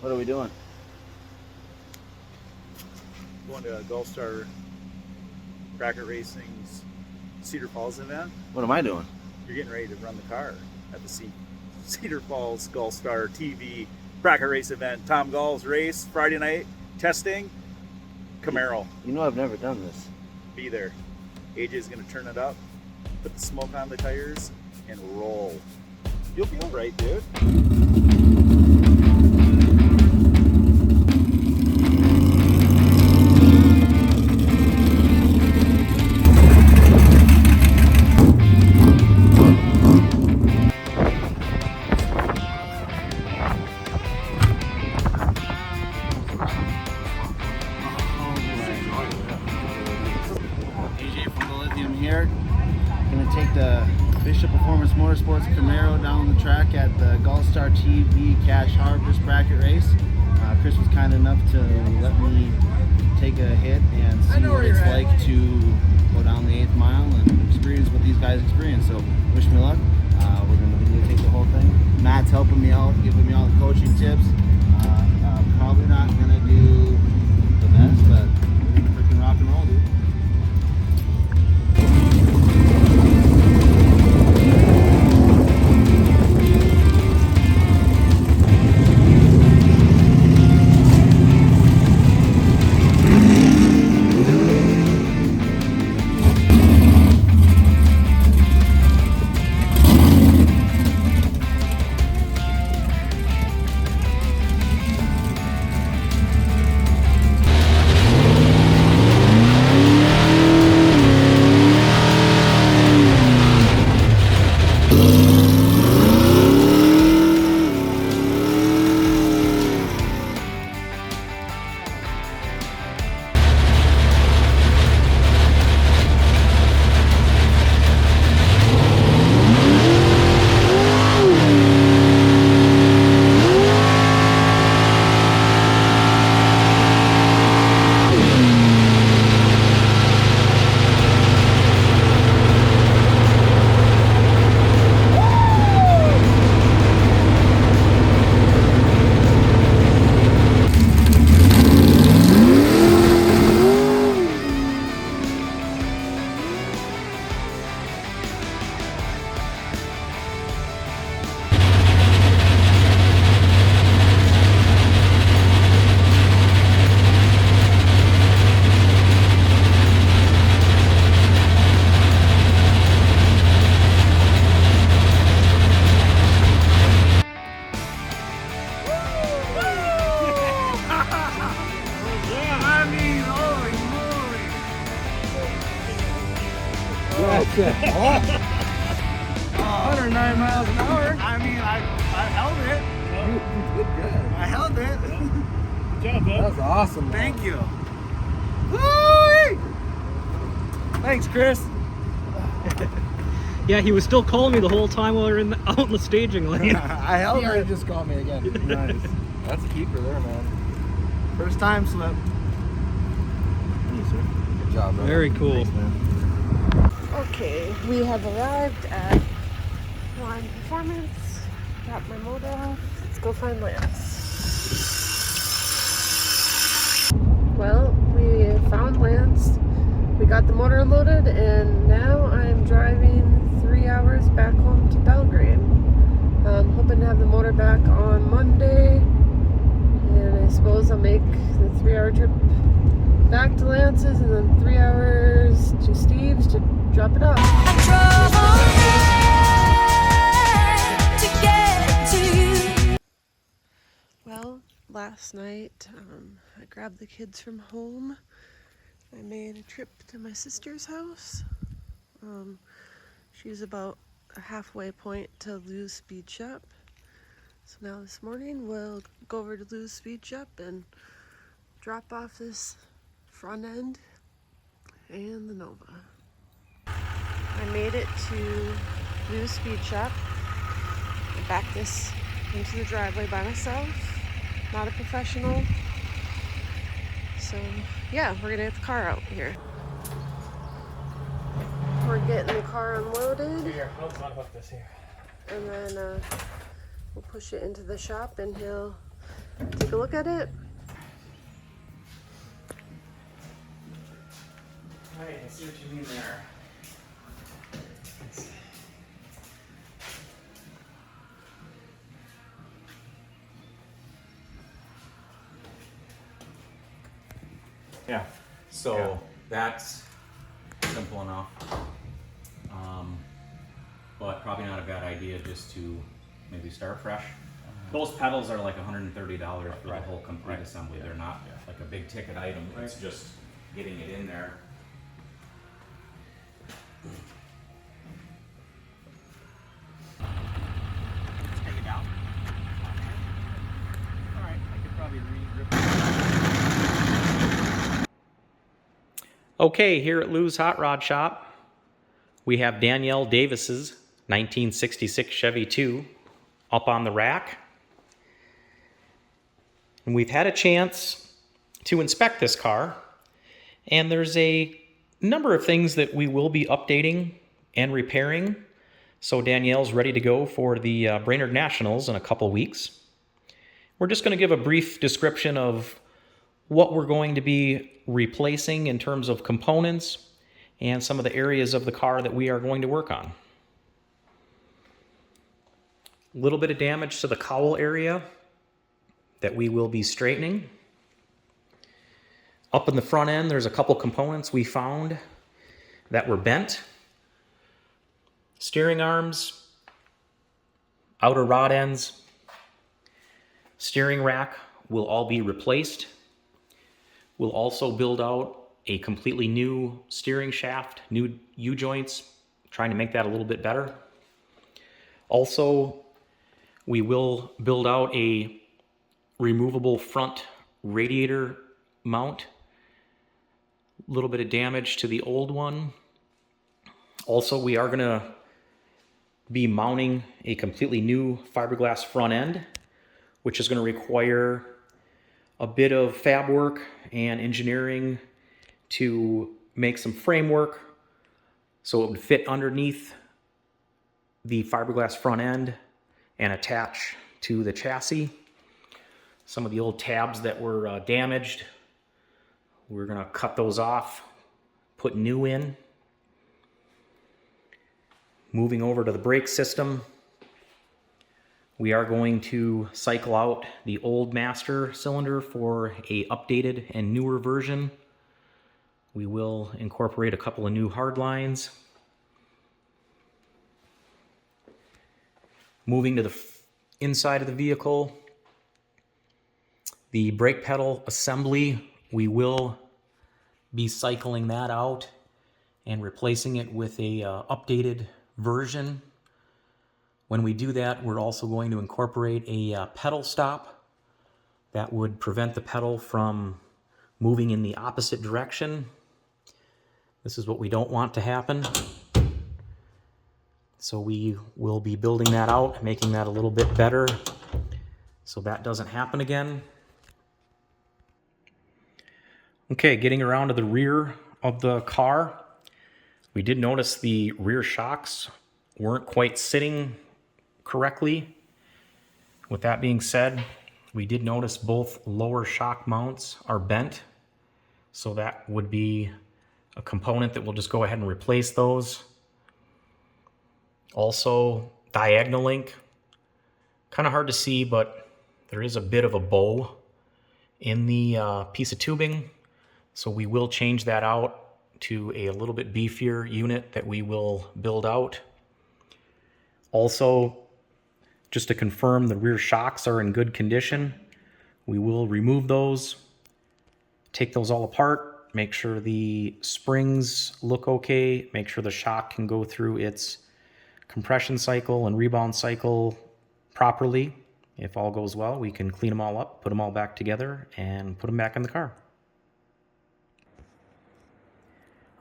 What are we doing? Going to Gulf Star Bracket Racing's Cedar Falls event. What am I doing? You're getting ready to run the car at the Cedar Falls Gulf Star TV Bracket Race event. Tom Gall's race, Friday night, testing, Camaro. You know I've never done this. Be there. AJ's going to turn it up, put the smoke on the tires, and roll. You'll be all right, dude. Here, gonna take the Bishop Performance Motorsports Camaro down the track at the Gulf Star TV Cash Harvest Bracket Race. Chris was kind enough to let me take a hit and see what it's like to go down the 8th mile and experience what these guys experience. So wish me luck. We're gonna videotape the whole thing. Matt's helping me out, giving me all the coaching tips. Probably not gonna do the best, but freaking rock and roll, dude. Gotcha. 109 miles an hour. I mean, I held it. You did good. I held it. Good job, bud. That was awesome. Thank you. Woo! Thanks, Chris. Yeah, he was still calling me the whole time while we were out in the staging lane. I held it. Just called me again. Nice. That's a keeper there, man. First time slip. Good job, bro. Very cool. Thanks, man. Okay, we have arrived at Brainerd Performance. Got my motor off. Let's go find Lance. Well, we found Lance. We got the motor unloaded, and now I'm driving 3 hours back home to Belgrade. I'm hoping to have the motor back on Monday, and I suppose I'll make the 3-hour trip back to Lance's and then 3 hours to Steve's to drop it off. Well, last night I grabbed the kids from home. I made a trip to my sister's house. She's about a halfway point to Lou's Speed Shop. So now this morning we'll go over to Lou's Speed Shop and drop off this front end and the Nova. I made it to Lou's Speed Shop. I backed this into the driveway by myself, not a professional. So yeah, we're gonna get the car out here. We're getting the car unloaded. Here, I'll hook this here. And then we'll push it into the shop and he'll take a look at it. Alright, I see what you mean there. Yeah, so that's simple enough. But probably not a bad idea just to maybe start fresh. Those pedals are like $130 for the whole complete assembly. They're not like a big ticket item. It's just getting it in there. Let's take it down. All right, I could probably re-grip. Okay, here at Lou's Hot Rod Shop, we have Danielle Davis's 1966 Chevy 2 up on the rack. And we've had a chance to inspect this car, and there's a number of things that we will be updating and repairing. So Danielle's ready to go for the Brainerd Nationals in a couple weeks. We're just going to give a brief description of what we're going to be replacing in terms of components and some of the areas of the car that we are going to work on. A little bit of damage to the cowl area that we will be straightening. Up in the front end, there's a couple components we found that were bent. Steering arms, outer rod ends, steering rack will all be replaced. We'll also build out a completely new steering shaft, new U-joints, trying to make that a little bit better. Also, we will build out a removable front radiator mount. A little bit of damage to the old one. Also, we are going to be mounting a completely new fiberglass front end, which is going to require a bit of fab work and engineering to make some framework so it would fit underneath the fiberglass front end and attach to the chassis. Some of the old tabs that were damaged, we're going to cut those off, put new in. Moving over to the brake system, we are going to cycle out the old master cylinder for a updated and newer version. We will incorporate a couple of new hard lines. Moving to the inside of the vehicle, the brake pedal assembly, we will be cycling that out and replacing it with a updated version. When we do that, we're also going to incorporate a pedal stop that would prevent the pedal from moving in the opposite direction. This is what we don't want to happen. So we will be building that out, making that a little bit better so that doesn't happen again. Okay, getting around to the rear of the car, we did notice the rear shocks weren't quite sitting correctly. With that being said, we did notice both lower shock mounts are bent, so that would be a component that we'll just go ahead and replace those. Also, diagonal link, kind of hard to see, but there is a bit of a bow in the piece of tubing, so we will change that out to a little bit beefier unit that we will build out. Also, just to confirm the rear shocks are in good condition, we will remove those, take those all apart, make sure the springs look okay, make sure the shock can go through its compression cycle and rebound cycle properly. If all goes well, we can clean them all up, put them all back together, and put them back in the car.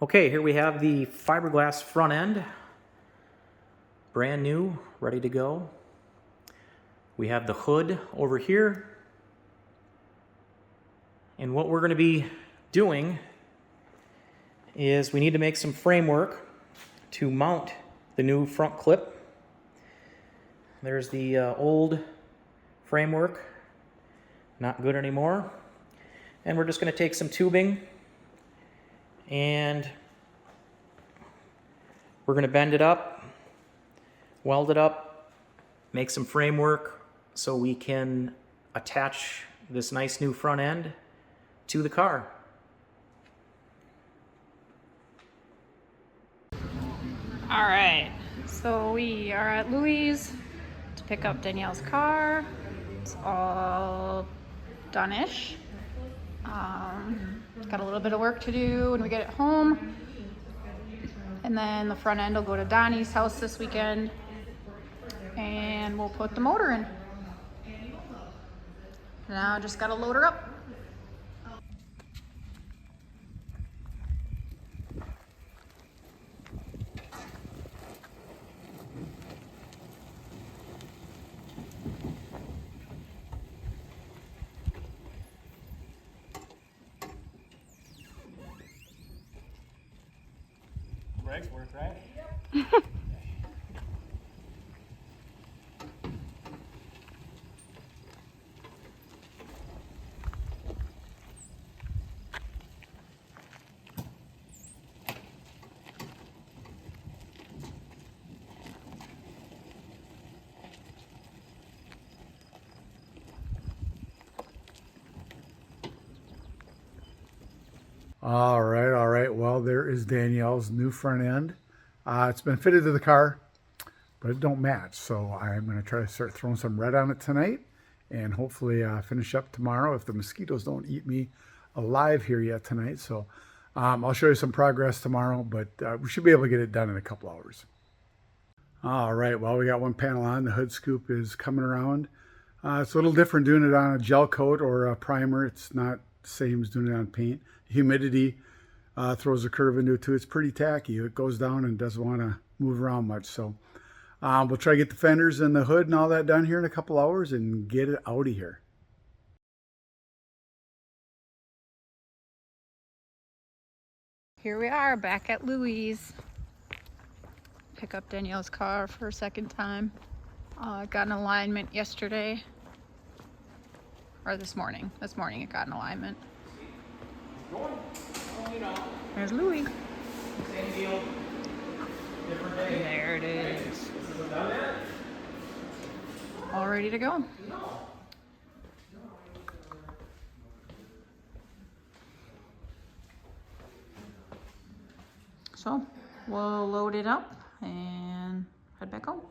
Okay, here we have the fiberglass front end. Brand new, ready to go. We have the hood over here. And what we're going to be doing is we need to make some framework to mount the new front clip. There's the old framework not good anymore. And we're just going to take some tubing and we're going to bend it up, weld it up, make some framework so we can attach this nice new front end to the car. All right, so we are at Louis to pick up Danielle's car. It's all done-ish. Got a little bit of work to do when we get it home. And then the front end will go to Donnie's house this weekend. And we'll put the motor in. Now just gotta load her up. Brakes work, right? All right. Well, there is Danielle's new front end. It's been fitted to the car, but it don't match. So I'm going to try to start throwing some red on it tonight and hopefully finish up tomorrow if the mosquitoes don't eat me alive here yet tonight. So I'll show you some progress tomorrow, but we should be able to get it done in a couple hours. All right. Well, we got one panel on. The hood scoop is coming around. It's a little different doing it on a gel coat or a primer. It's not the same as doing it on paint. Humidity throws a curve into it too. It's pretty tacky. It goes down and doesn't want to move around much. So we'll try to get the fenders and the hood and all that done here in a couple hours and get it out of here. Here we are back at Louis. Pick up Danielle's car for a second time. Got an alignment yesterday. Or this morning. This morning it got an alignment. There's Louis. Same deal, different day. There it is. All ready to go. So we'll load it up and head back home.